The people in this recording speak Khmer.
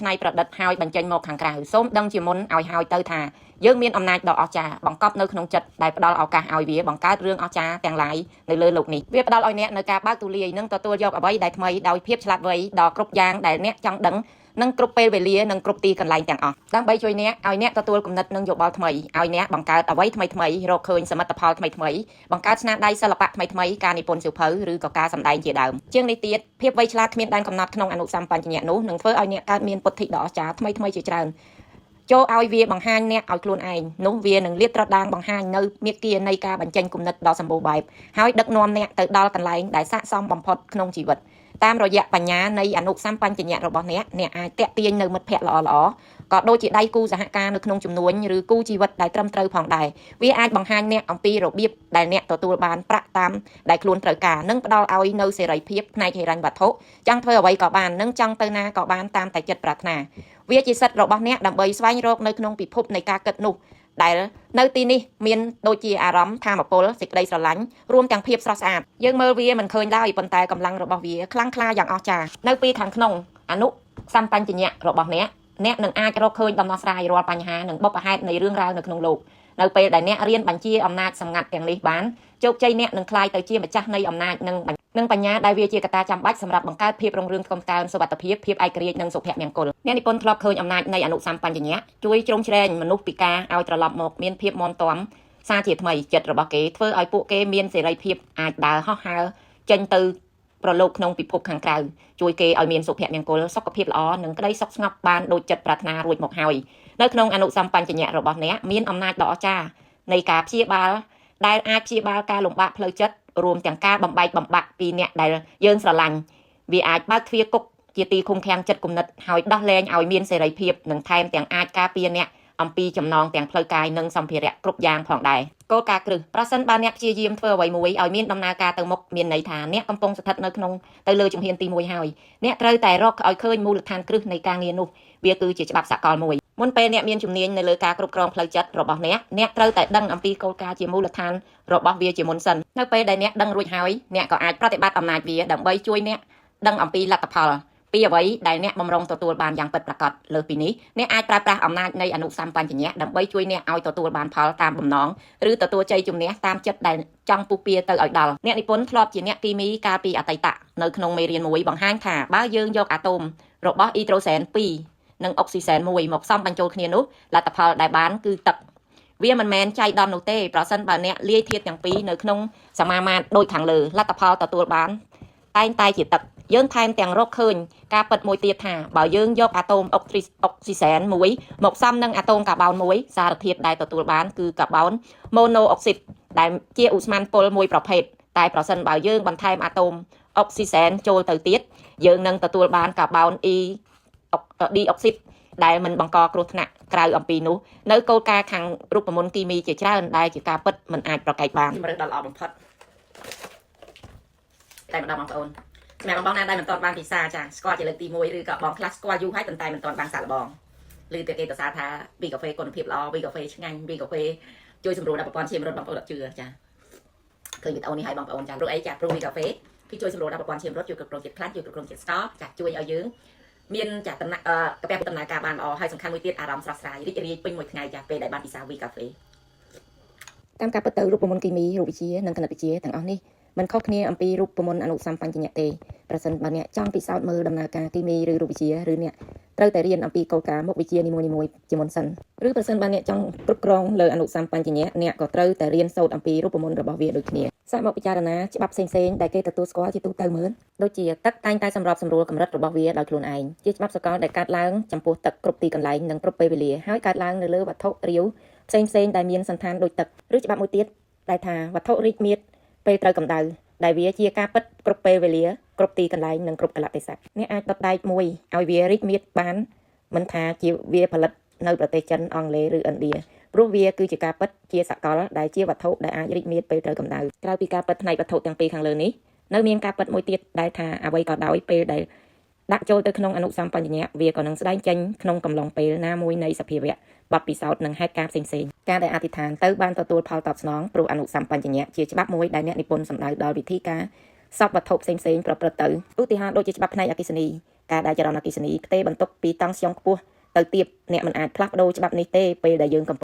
ឆ្នៃប្រឌិតហើយបញ្ចេញមកខាងក្រៅសូមដឹងជាមុនឲ្យហើយទៅថាយើងមានអំណាចដ៏អស្ចារ្យបង្កប់នៅក្នុងចិត្តដែលផ្ដល់ឱកាសឲ្យវាបង្កើតរឿងអស្ចារ្យទាំងឡាយនៅលើលោកនេះវាផ្ដល់ឲ្យអ្នកនៅការបើកទូលាយនិងទទួលយកអ្វីដែលថ្មីដោយភាពឆ្លាតវៃដ៏គ្រប់យ៉ាងដែលអ្នកចង់ដឹងនិងគ្រប់ពេលវេលានិងគ្រប់ទីកន្លែងទាំងអស់ដើម្បីជួយអ្នកឲ្យអ្នកទទួលគំនិតនិងយោបល់ថ្មីឲ្យអ្នកបង្កើតអ្វីថ្មីរកឃើញសមិទ្ធផលថ្មីបង្កើតស្នាដៃសិល្បៈថ្មីការនិពន្ធសៀវភៅឬក៏ការសម្ដែងជាដើមជាងនេះទៀតភាពវៃឆ្លាតគ្មានដែនកំណត់ក្នុងអនុសម្បញ្ញៈនោះនឹងធ្វើឲ្យអ្នកកើតមានពុទ្ធិដ៏អស្ចារ្យថ្មីជាច្រើនចូលឲ្យវាបង្ហាញអ្នកឲ្យខ្លួនឯងនោះវានឹងលាតត្រដាងបង្ហាញនៅមាគ៌ានៃការបញ្ចេញគំនិតដ៏សម្បូរបែបហើយដឹកនាំអ្នកទៅដល់កន្លែងដែលស័ក្តិសមបំផុតក្នុងជីវិតតាមរយៈបញ្ញានៃអនុសម្បញ្ញៈរបស់អ្នកអាចតាក់ទាញនៅមិត្តភ័ក្តិល្អក៏ដូចជាដៃគូសហការនៅក្នុងចំនួនឬគូជីវិតដែលត្រឹមត្រូវផងដែរវាអាចបង្ហាញអ្នកអំពីរបៀបដែលអ្នកទទួលបានប្រាក់តាមដែលខ្លួនត្រូវការនិងផ្ដល់ឲ្យនៅសេរីភាពផ្នែកហិរញ្ញវត្ថុចង់ធ្វើអ្វីក៏បាននិងចង់ទៅណាក៏បានតាមតែចិត្តប្រាថ្នាវាជាសិទ្ធិរបស់អ្នកដើម្បីស្វែងរកនៅក្នុងពិភពនៃការគិតនោះដែលនៅទីនេះមានដូចជាអារម្មណ៍ថាមពលសេចក្តីស្រឡាញ់រួមទាំងភាពស្រស់ស្អាតយើងមើលវាមិនឃើញឡើយប៉ុន្តែកម្លាំងរបស់វាខ្លាំងក្លាយ៉ាងអស្ចារ្យនៅពីខាងក្នុងអនុសម្បញ្ញៈរបស់អ្នកនឹងអាចរកឃើញដំណោះស្រាយរាល់បញ្ហានិងបុព្វហេតុនៃរឿងរ៉ាវនៅក្នុងលោកនៅពេលដែលអ្នករៀនបញ្ជាអំណាចសម្ងាត់ទាំងនេះបានជោគជ័យអ្នកនឹងក្លាយទៅជាម្ចាស់នៃអំណាចនិងបញ្ញាដែលវាជាកត្តាចាំបាច់សម្រាប់បង្កើតភាពរុងរឿងកំកើនសុវត្ថិភាពភាពឯករាជ្យនិងសុភមង្គលអ្នកនិពន្ធធ្លាប់ឃើញអំណាចនៃអនុសម្បញ្ញៈជួយជ្រោមជ្រែងមនុស្សពិការឲ្យត្រឡប់មកមានភាពមាំទាំសារជាថ្មីចិត្តរបស់គេធ្វើឲ្យពួកគេមានសេរីភាពអាចដើរហោះហើរចេញទៅប្រឡូកក្នុងពិភពខាងក្រៅជួយគេឲ្យមានសុភមង្គលសុខភាពល្អនិងក្តីសុខស្ងប់បានដូចចិត្តប្រាថ្នារួចមកហើយនៅក្នុងអនុសម្បញ្ញៈរបស់អ្នកមានអំណាចដ៏អស្ចារ្យនៃការព្យាបាលដែលអាចព្យាបាលការលំបាកផ្លូវចិត្តរួមទាំងការបំបែកបំបាក់ពីអ្នកដែលយើងស្រឡាញ់វាអាចបើកទ្វារគុកជាទីឃុំឃាំងចិត្តគំនិតហើយដោះលែងឲ្យមានសេរីភាពនិងថែមទាំងអាចការពារអ្នកអំពីចំណងទាំងផ្លូវកាយនិងសម្ភារៈគ្រប់យ៉ាងផងដែរគោលការណ៍គ្រឹះប្រសិនបើអ្នកព្យាយាមធ្វើអ្វីមួយឲ្យមានដំណើរការទៅមុខមានន័យថាអ្នកកំពុងស្ថិតនៅក្នុងទៅលើជំហានទី1ហើយអ្នកត្រូវតែរកឲ្យឃើញមូលដ្ឋានគ្រឹះនៃការងារនោះវាគឺជាច្បាប់សកលមួយមុនពេលអ្នកមានជំនាញនៅលើការគ្រប់គ្រងផ្លូវចិត្តរបស់អ្នកត្រូវតែដឹងអំពីគោលការណ៍ជាមូលដ្ឋានរបស់វាជាមុនសិននៅពេលដែលអ្នកដឹងរួចហើយអ្នកក៏អាចប្រតិបត្តិអំណាចវាដើម្បីជួយអ្នកដឹងអំពីលទ្ធផលពីអ្វីដែលអ្នកបំរុងទទួលបានយ៉ាងពិតប្រាកដលើសពីនេះអ្នកអាចប្រើប្រាស់អំណាចនៃអនុសម្បញ្ញៈដើម្បីជួយអ្នកឲ្យទទួលបានផលតាមបំណងឬទទួលជ័យជំនះតាមចិត្តដែលចង់ពុះពៀទៅឲ្យដល់អ្នកនិពន្ធធ្លាប់ជាអ្នកគីមីកាលពីអតីតនៅក្នុងមេរៀនមួយបង្ហាញថាបើយើងយកអាតូមរបស់អ៊ីដ្រូសែន2និងអុកស៊ីសែន1មកផ្សំបញ្ចូលគ្នានោះលទ្ធផលដែលបានគឺទឹកវាមិនមែនចៃដន្យនោះទេប្រសិនបើអ្នកលាយធាតុទាំងពីរនៅក្នុងសមាមាត្រដូចខាងលើលទ្ធផលទទួលបានតែងតែជាទឹកយើងថែមទាំងរកឃើញការពិតមួយទៀតថាបើយើងយកអាតូមអុកស៊ីសែន1មកផ្សំនឹងអាតូមកាបូន1សារធាតុដែលទទួលបានគឺកាបូនម៉ូណូអុកស៊ីតដែលជាឧស្ម័នពុលមួយប្រភេទតែប្រសិនបើយើងបន្ថែមអាតូមអុកស៊ីសែនចូលទៅទៀតយើងនឹងទទួលបានកាបូនឌីអុកស៊ីតដែលមិនបង្កគ្រោះថ្នាក់ក្រៅអំពីនោះនៅគោលការណ៍ខាងរូបមន្តគីមីជាច្រើនដែលជាការពិតមិនអាចប្រកែកបានជំរឿនដ៏ល្អបំផុតតែម្ដងបងប្អូនសម្រាប់បងណាដែលមិនទាន់បានពិសាចាស្គាល់ជាលើកទី1ឬក៏បងខ្លះស្គាល់យូរហើយប៉ុន្តែមិនទាន់បានសាកល្បងឬតែគេទៅសារថាវីកាហ្វេគុណភាពល្អវីកាហ្វេឆ្ងាញ់វីកាហ្វេជួយសម្រួលដល់ប្រព័ន្ធឈាមរត់បងប្អូនអត់ជឿចាឃើញវីដេអូនេះឲ្យបងប្អូនចាព្រោះអីចាព្រោះវីកាហ្វេគឺជួយសម្រួលដល់ប្រព័ន្ធឈាមរត់ជួយគ្រប់គ្រងជាតិខ្លាញ់ជួយគ្រប់គ្រងជាតិស្ករចាជួយឲ្យយើងមានចាដំណាក់កាពះដំណើរការបានល្អហើយសំខាន់មួយទៀតអារម្មណ៍ស្រស់ស្រាយរីករាយពេញមួយថ្ងៃចាពេលដែលបានពិសាវីកាហ្វេតាមការពិតទៅរូបមន្តគីមីរូបវិទ្យានិងគណិតវិទ្យាទាំងអស់នេះមិនខុសគ្នាអំពីរូបមន្តអនុសម្បញ្ញៈទេប្រសិនបើអ្នកចង់ពិសោធន៍មើលដំណើរការគីមីឬរូបវិទ្យាឬអ្នកត្រូវតែរៀនអំពីគោលការណ៍មុខវិជ្ជានីមួយៗជាមុនសិនឬប្រសិនបើអ្នកចង់គ្រប់គ្រងលើអនុសម្បញ្ញៈអ្នកក៏ត្រូវតែរៀនសូត្រអំពីរូបមន្តរបស់វាដូចគ្នាសាកមកពិចារណាច្បាប់ផ្សេងៗដែលគេទទួលស្គាល់ជាទូទៅមើលដូចជាទឹកតែងតែសម្របសម្រួលកម្រិតរបស់វាដោយខ្លួនឯងជាច្បាប់សកលដែលកើតឡើងចំពោះទឹកគ្រប់ទីកន្លែងនិងគ្រប់ពេលវេលាហើយកើតឡើងនៅលើវត្ថុរាវផ្សេងៗដែលមានសន្តានដូចទឹកឬច្បាប់មួយទៀតដែលថាវត្ថុរីកមាឌពេលត្រូវកម្ដៅដែលវាជាការពិតគ្រប់ពេលវេលាគ្រប់ទីកន្លែងនិងគ្រប់កលៈទេសៈអ្នកអាចដុតដែកមួយឲ្យវារីកមាឌបានមិនថាជាវាផលិតនៅប្រទេសចិនអង់គ្លេសឬឥណ្ឌាព្រោះវាគឺជាការពិតជាសកលដែលជាវត្ថុដែលអាចរីកមាឌពេលត្រូវកម្ដៅក្រៅពីការពិតផ្នែកវត្ថុទាំងពីរខាងលើនេះនៅមានការពិតមួយទៀតដែលថាអ្វីក៏ដោយពេលដែលដាក់ចូលទៅក្នុងអនុសម្បញ្ញៈវាក៏នឹងស្ដែងចេញក្នុងកំឡុងពេលណាមួយនៃសភាវៈបទពិសោធន៍និងហេតុការណ៍ផ្សេងៗការដែលអធិដ្ឋានទៅបានទទួលផលតបស្នងព្រោះអនុសម្បញ្ញៈជាច្បាប់មួយដែលអ្នកនិពន្ធសម្ដៅដល់វិធីការសពវត្ថុផ្សេងៗប្រព្រឹត្តទៅឧទាហរណ៍ដូចជាច្បាប់ផ្នែកអគ្គិសនី ការដែលចរន្តអគ្គិសនីផ្ទេរបន្ទុកពីតង់ស្យុងខ្ពស់ទៅទៀតអ្នកមិនអាចផ្លាស់ប្ដូរច្បាប់នេះទេពេលដែលយើងកំពុង